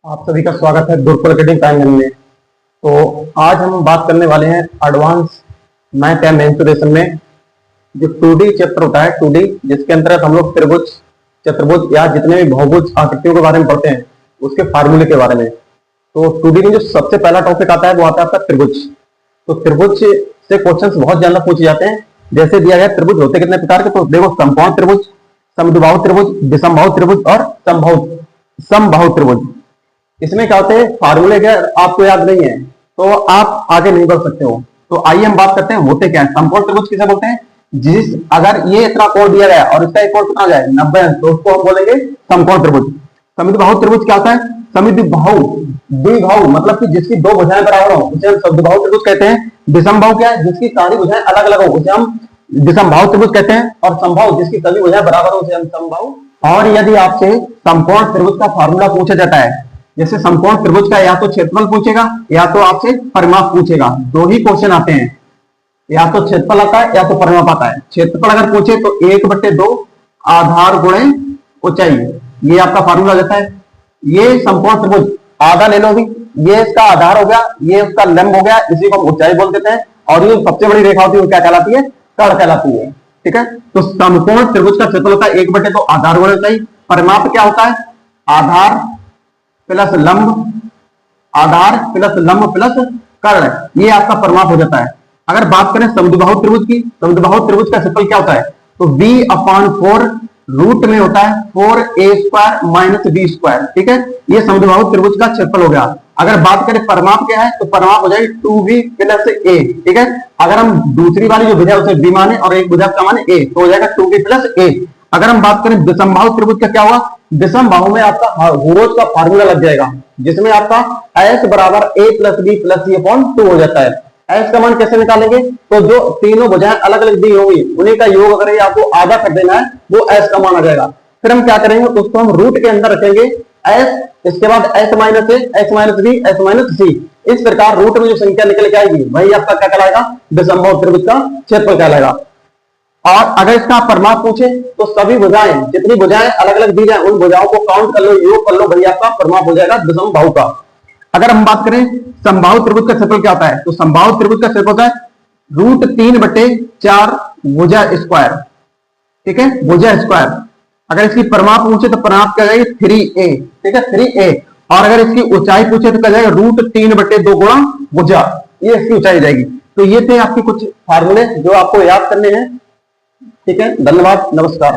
आप सभी का स्वागत है गुरुकुल एकेडमी प्राइम में। तो आज हम बात करने वाले हैं एडवांस मैथ एंड मेंसुरेशन में जो 2D चैप्टर होता है 2D, जिसके अंतर्गत हम लोग त्रिभुज, चतुर्भुज या जितने भी बहुभुज आकृतियों के बारे में पढ़ते हैं उसके फार्मूले के बारे में। तो 2D में जो सबसे पहला टॉपिक आता है वो आता है आपका त्रिभुज। तो त्रिभुज से क्वेश्चन बहुत ज्यादा पूछे जाते हैं। जैसे दिया गया त्रिभुज होते कितने प्रकार के, तो देखो समकोण त्रिभुज, समद्विबाहु त्रिभुज, विषमबाहु त्रिभुज और समबाहु त्रिभुज। इसमें क्या होते हैं फार्मूले, क्या आपको याद नहीं है तो आप आगे नहीं बढ़ सकते हो। तो आइए हम बात करते हैं होते क्या है। समकोण त्रिभुज किसे बोलते हैं? जिस अगर ये इतना कोण दिया गया और इसका एक कोण कितना आ जाए 90 अंश, तो उसको हम बोलेंगे समकोण त्रिभुज। समद्विबाहु त्रिभुज क्या होता है? समद्विबाहु, द्विबाहु मतलब कि जिसकी दो भुजाएं बराबर हो उसे हम समद्विबाहु त्रिभुज कहते हैं। विषमबाहु क्या है? जिसकी सारी भुजाएं अलग अलग हो उसे हम विषमबाहु त्रिभुज कहते हैं। और समबाहु जिसकी सभी भुजाएं बराबर हो उसे हम समबाहु। और यदि आपसे समकोण त्रिभुज का फार्मूला पूछा जाता है, जैसे समकोण त्रिभुज का या तो क्षेत्रफल पूछेगा या तो आपसे परिमाप पूछेगा, दो ही क्वेश्चन आते हैं, या तो क्षेत्रफल आता है या तो परिमाप आता है। क्षेत्रफल अगर पूछे तो 1/2 आधार गुणे ऊंचाई, ये आपका फार्मूला देता है। ये समकोण त्रिभुज आधा ले लो अभी, ये इसका आधार हो गया, ये उसका लंब हो गया, इसी को हम ऊंचाई बोल देते हैं। और ये सबसे बड़ी रेखा होती है वो क्या कहलाती है? कर्ण कहलाती है। ठीक है, तो समकोण त्रिभुज का क्षेत्रफल होता है 1/2 आधार गुणे ऊंचाई। परिमाप क्या होता है? आधार प्लस लंब, आधार प्लस लंब प्लस कर्ण, ये आपका परिमाप हो जाता है। अगर बात करें समद्विबाहु त्रिभुज की, समद्विबाहु त्रिभुज का क्षेत्रफल क्या होता है? तो b/4 रूट में होता है 4a² माइनस b²। ठीक है, ये समद्विबाहु त्रिभुज का क्षेत्रफल हो गया। अगर बात करें परिमाप क्या है, तो परिमाप हो जाएगी 2b प्लस a। ठीक है, अगर हम दूसरी वाली जो भुजा उसे b माने और एक भुजा का माने a, तो हो जाएगा 2b प्लस a। अगर हम बात करें विषमबाहु त्रिभुज का क्या होगा? विषमबाहु में आपका रोज का फार्मूला लग जाएगा, जिसमें आपका s बराबर a plus b plus c/2 हो जाता है। s का मान कैसे निकालेंगे? तो जो तीनों भुजाएं अलग अलग दी होंगी उन्हीं का योग अगर आपको आधा कर देना है वो s का मान आ जाएगा। फिर हम क्या करेंगे, उसको हम रूट के अंदर रखेंगे s, इसके बाद s minus a, s minus b, s minus c। इस प्रकार रूट में जो संख्या निकल के आएगी वही आपका क्या कहलाएगा? विषमबाहु त्रिभुज का क्षेत्रफल कहलाएगा। और अगर इसका परिमाप पूछे तो सभी भुजाएं, जितनी भुजाएं अलग अलग दी जाए उन भुजाओं को काउंट कर लो, योग कर लो, भैया आपका परिमाप हो जाएगा विषमबाहु का। अगर हम बात करें समबाहु त्रिभुज का क्षेत्रफल क्या होता है, तो समबाहु त्रिभुज का क्षेत्रफल होता है √3/4 भुजा स्क्वायर। ठीक है, भुजा स्क्वायर। अगर इसकी परिमाप पूछे तो परिमाप क्या जाएगी? 3a। ठीक है, 3a। और अगर इसकी ऊंचाई पूछे तो क्या जाएगा? √3/2 गुणा भुजा, ये इसकी ऊंचाई जाएगी। तो ये थे आपके कुछ फार्मूले जो आपको याद करने हैं। ठीक है, धन्यवाद, नमस्कार।